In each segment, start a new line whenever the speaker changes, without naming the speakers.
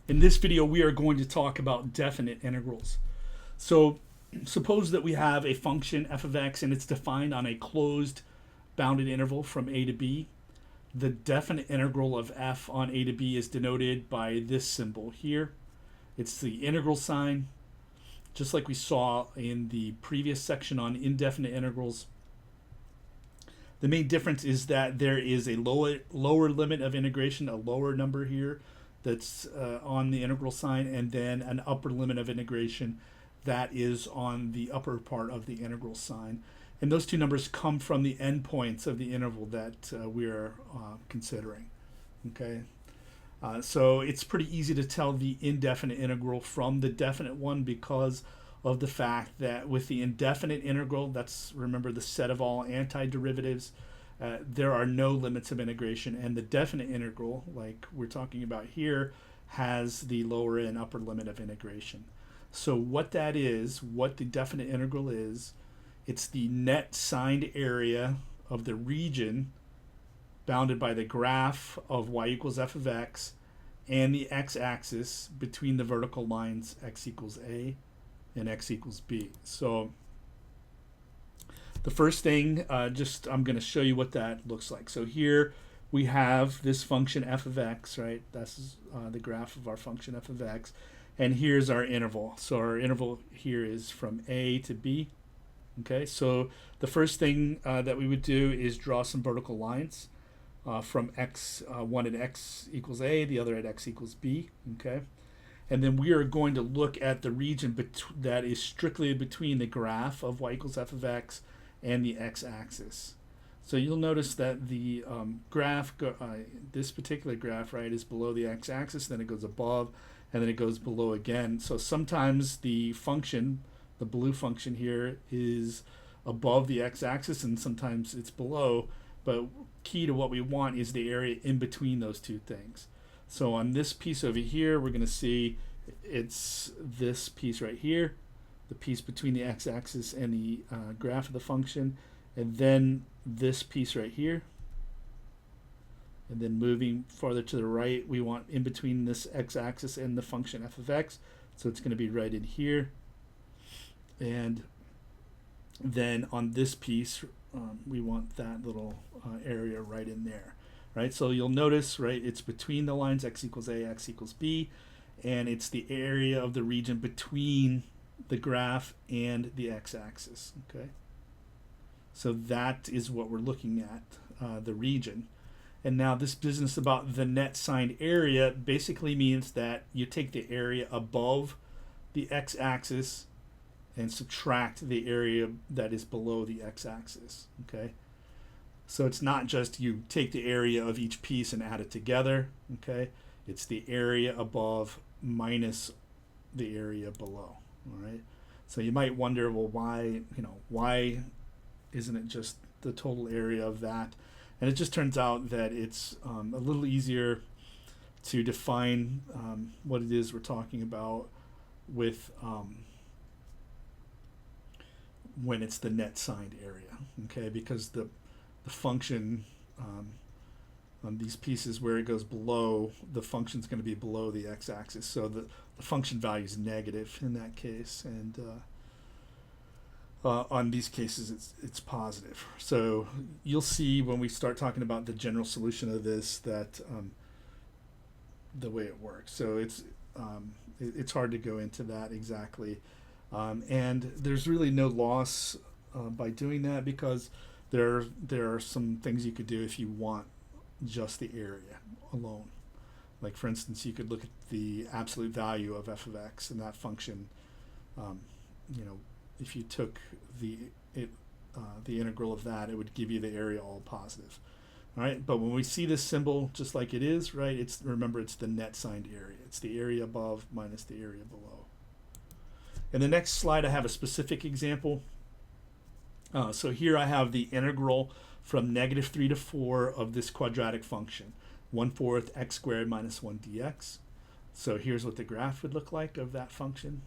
In this video, we are going to talk about definite integrals. So suppose that we have a function f of x and it's defined on a closed bounded interval from a to b. The definite integral of f on a to b is denoted by this symbol here. It's the integral sign, just like we saw in the previous section on indefinite integrals. The main difference is that there is a lower limit of integration, a lower number here that's on the integral sign, and then an upper limit of integration that is on the upper part of the integral sign. And those two numbers come from the endpoints of the interval that we're considering. Okay, so it's pretty easy to tell the indefinite integral from the definite one because of the fact that with the indefinite integral, that's, remember, the set of all antiderivatives, there are no limits of integration, and the definite integral, like we're talking about here, has the lower and upper limit of integration. So what that is, what the definite integral is, it's the net signed area of the region bounded by the graph of y equals f of x and the x-axis between the vertical lines x equals a and x equals b. So the first thing, I'm going to show you what that looks like. So here we have this function f of x, right? That's the graph of our function f of x. And here's our interval. So our interval here is from a to b. Okay, so the first thing that we would do is draw some vertical lines from x, one at x equals a, the other at x equals b. Okay, and then we are going to look at the region that is strictly between the graph of y equals f of x and the x-axis. So you'll notice that the graph, this particular graph, right, is below the x-axis, then it goes above, and then it goes below again. So sometimes the function, the blue function here, is above the x-axis, and sometimes it's below. But key to what we want is the area in between those two things. So on this piece over here, we're going to see it's this piece right here, the piece between the x-axis and the graph of the function, and then this piece right here. And then moving farther to the right, we want in between this x-axis and the function f of x, so it's going to be right in here. And then on this piece, we want that little area right in there, right? So you'll notice, right, it's between the lines x equals a, x equals b, and it's the area of the region between the graph and the x-axis. Okay, so that is what we're looking at, the region. And now this business about the net signed area basically means that you take the area above the x-axis and subtract the area that is below the x-axis. Okay, so it's not just you take the area of each piece and add it together. Okay, it's the area above minus the area below. All right, so you might wonder, well, why isn't it just the total area of that? And it just turns out that it's a little easier to define what it is we're talking about with when it's the net signed area. Okay, because the function on these pieces where it goes below, the function's going to be below the x-axis, so the function value is negative in that case, and on these cases it's positive. So you'll see when we start talking about the general solution of this that the way it works. So it's hard to go into that exactly, and there's really no loss by doing that, because there are some things you could do if you want just the area alone. Like, for instance, you could look at the absolute value of f of x, and that function, if you took the integral of that, it would give you the area all positive. All right, but when we see this symbol just like it is, right, remember it's the net signed area. It's the area above minus the area below. In the next slide, I have a specific example. So here I have the integral from -3 to 4 of this quadratic function, 1/4 x squared minus 1 dx. So here's what the graph would look like of that function.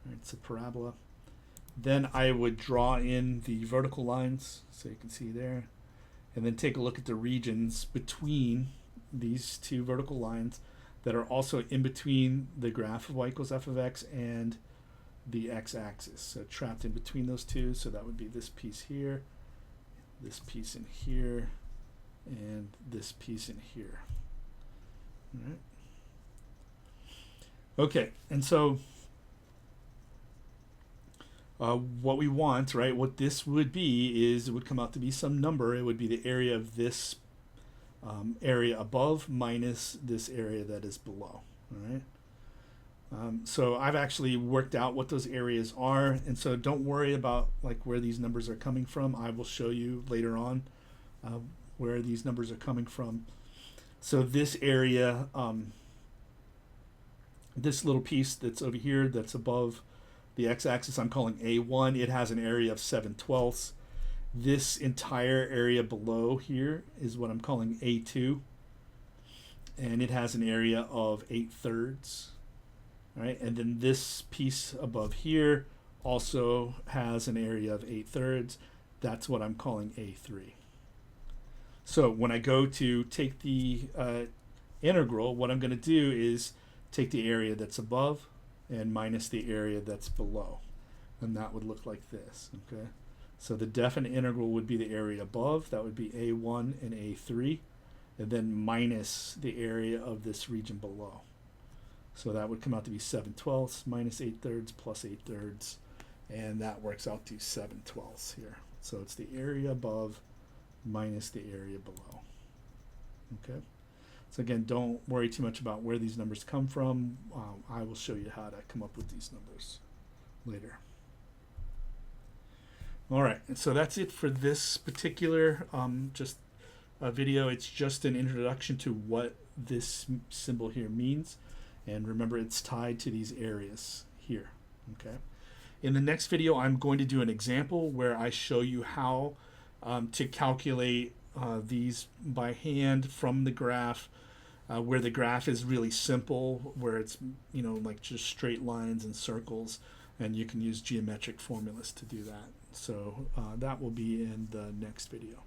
All right, it's a parabola. Then I would draw in the vertical lines, so you can see there, and then take a look at the regions between these two vertical lines that are also in between the graph of y equals f of x and the x-axis. So trapped in between those two. So that would be this piece here, this piece in here, and this piece in here. All right. Okay, and so what we want, right, what this would be is it would come out to be some number. It would be the area of this area above minus this area that is below. All right. So I've actually worked out what those areas are, and so don't worry about like where these numbers are coming from. I will show you later on where these numbers are coming from. So this area, this little piece that's over here that's above the x-axis, I'm calling A1. It has an area of 7/12. This entire area below here is what I'm calling A2, and it has an area of 8/3. All right, and then this piece above here also has an area of 8/3. That's what I'm calling A3. So when I go to take the integral, what I'm going to do is take the area that's above and minus the area that's below, and that would look like this. Okay, so the definite integral would be the area above, that would be A1 and A3, and then minus the area of this region below. So that would come out to be 7/12 minus 8/3 plus 8/3, and that works out to 7/12 here. So it's the area above minus the area below. Okay. So again, don't worry too much about where these numbers come from. I will show you how to come up with these numbers later. All right, and so that's it for this particular video. It's just an introduction to what this symbol here means. And remember, it's tied to these areas here. Okay. In the next video, I'm going to do an example where I show you how to calculate these by hand from the graph, where the graph is really simple, where it's, you know, like just straight lines and circles, and you can use geometric formulas to do that. So that will be in the next video.